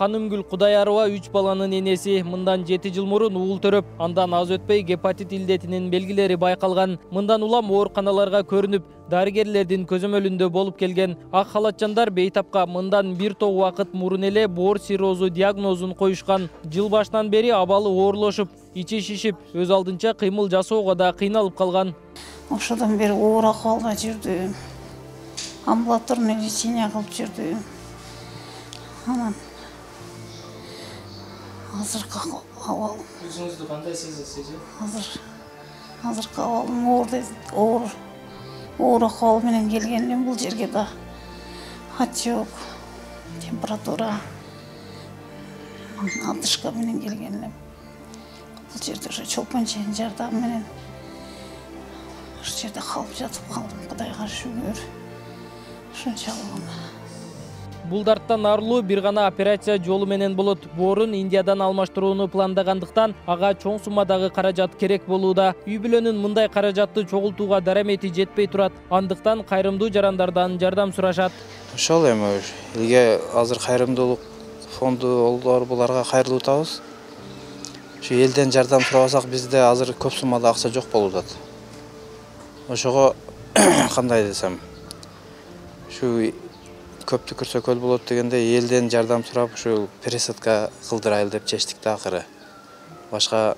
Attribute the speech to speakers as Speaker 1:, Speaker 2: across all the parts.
Speaker 1: Канымгүл Кудайарова 3 баланын энеси. Мындан 7 жыл мурун уул төрөп, андан аз өтпөй гепатит илдетинин белгилери байкалган. Мындан улам ооруканаларга көрүнүп, дарыгерлердин көзөмөлүндө болуп келген. Ак халатчандар бейтапка мындан бир топ убакыт мурун эле боор циррозу диагнозун коюшкан. Жыл башынан бери абалы оорлошуп, ичи шишип, өз алдынча кыймыл жасоого да кыйналып калган.
Speaker 2: Ошодон бери оор акыбалда жүрдүм. Амбулаторный лечение кылып жүрдүм. Анан азыркы абалым.
Speaker 1: Өзүңүздү кандай сезесиз?
Speaker 2: Азыркы абалым оор акыбал менен келгенмин бул жерге да. Отек, температура, одышка менен келгенмин. Бул жерде ошо чолпончайдын жардамы менен ошол жерде калып жатып калдым. Кудайга шүгүр. Ошончалык.
Speaker 1: Бул дарттан арылуу бир гана операция жолу менен болот. Боорун Индиядан алмаштырууну пландагандыктан ага чоң суммадагы каражат керек болууда. Үй бүлөнүн мындай каражатты чогултууга дарамети жетпей турат. Андыктан кайрымдуу жарандардан жардам сурашат.
Speaker 3: Ошол эми элге азыр кайрымдуулук фонду буларга кайрылуутабыз. Ушу элден жардам сурабасак бизде азыр көп суммада акча жок болуп атат. Ошого кандай десем, ушу көптү көрсөкөл болот дегенде элден жардам сурап ушу пересадка кылдырайлы деп чечтик да акыры. Башка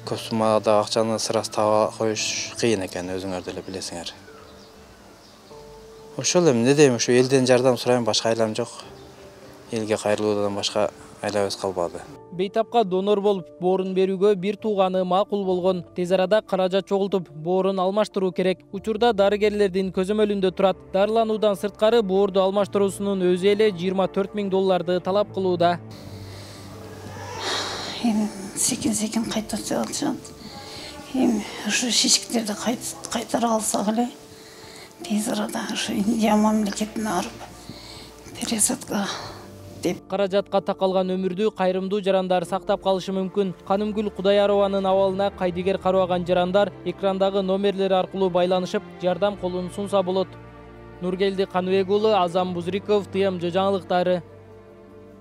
Speaker 3: көп суммада акчаны сырас таба коюш кыйын экен, өзүңөр деле билесиңер. Ошол эми не дейм, ушу элден жардам сурайм, башка айлам жок. Элге кайрылуудан башка айлабыз калбады.
Speaker 1: Бейтапка донор болуп, боорун берүүгө бир тууганы макул болгон. Тез арада каражат чогултуп, боорун алмаштыруу керек. Учурда дарыгерлердин көзөмөлүндө турат. Дарылануудан сырткары боорду алмаштыруусунун өзү эле $24,000 талап кылууда.
Speaker 2: Эми секин кайта алышат. Эми ушу шишиктерди кайтара алсак эле тез арада ушу Индия мамлекетине барып пересадка
Speaker 1: Каражатка такалган өмүрдү кайрымдуу жарандар сактап калышы мүмкүн. Канымгүл Кудайарованын абалына кайдыгер карабаган жарандар экрандагы номерлер аркылуу байланышып, жардам колун сунса болот. Нургелди Каныбек уулу, Азам Бузриков, ТМЖ жаңылыктары.